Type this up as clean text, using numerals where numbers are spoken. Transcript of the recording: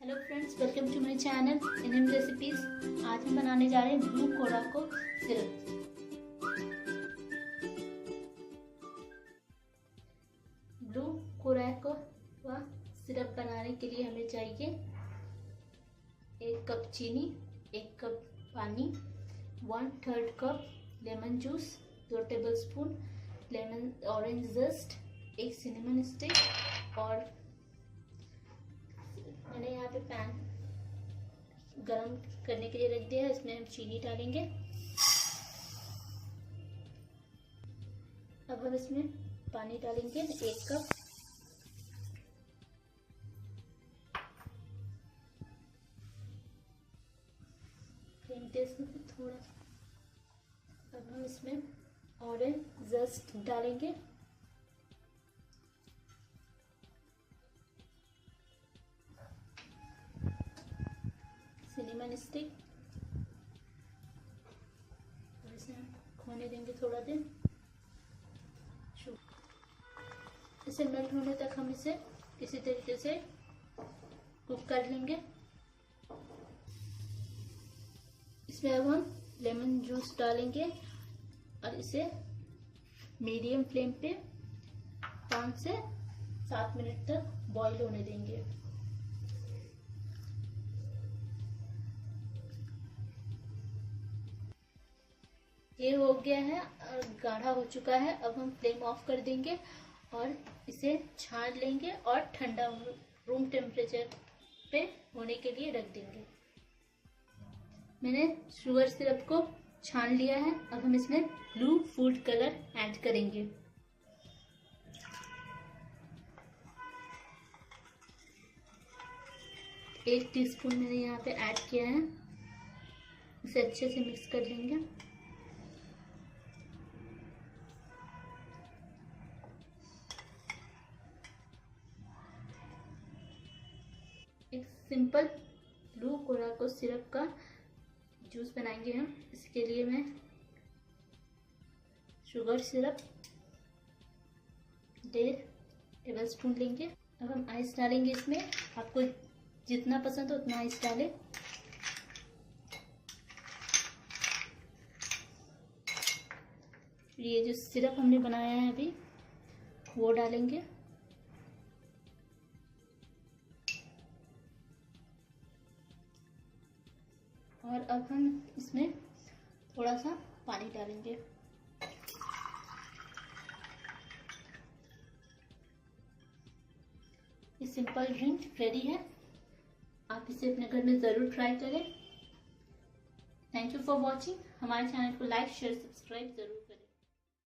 Hello friends, welcome to my channel in recipes. आज हम बनाने जा रहे हैं blue curacao syrup. Blue curacao syrup बनाने के लिए हमें चाहिए 1 कप चीनी, 1 कप पानी, 1/3 cup lemon juice, 2 tablespoon lemon orange just, 1 cinnamon stick और मैंने यहाँ पे पैन गरम करने के लिए रख दिया है। इसमें हम चीनी डालेंगे। अब हम इसमें पानी डालेंगे 1 कप। फ्लेम तेज करके थोड़ा। अब हम इसमें ऑरेंज जस्ट डालेंगे। सिनेमन स्टिक, और इसे खोने देंगे थोड़ा देर। इसे मेल्ट होने तक हम इसे किसी तरीके से कुक कर लेंगे। इसमें अब हम लेमन जूस डालेंगे और इसे मीडियम फ्लेम पे 5 से 7 मिनट तक बॉईल होने देंगे। ये हो गया है और गाढ़ा हो चुका है। अब हम फ्लेम ऑफ कर देंगे और इसे छान लेंगे और ठंडा रूम टेम्परेचर पे होने के लिए रख देंगे। मैंने शुगर सिरप को छान लिया है। अब हम इसमें ब्लू फूड कलर ऐड करेंगे। एक टीस्पून मैंने यहाँ पे ऐड किया है। इसे अच्छे से मिक्स कर लेंगे। एक सिंपल ब्लू कोराको सिरप का जूस बनाएंगे हम। इसके लिए मैं शुगर सिरप 1.5 टेबलस्पून लेंगे। अब हम आइस डालेंगे इसमें। आपको जितना पसंद हो उतना आइस डालें। ये जो सिरप हमने बनाया है अभी वो डालेंगे। और अब हम इसमें थोड़ा सा पानी डालेंगे। ये सिंपल ड्रिंक रेडी है। आप इसे अपने घर में ज़रूर ट्राई करें। Thank you for watching. हमारे चैनल को लाइक, शेयर, सब्सक्राइब ज़रूर करें।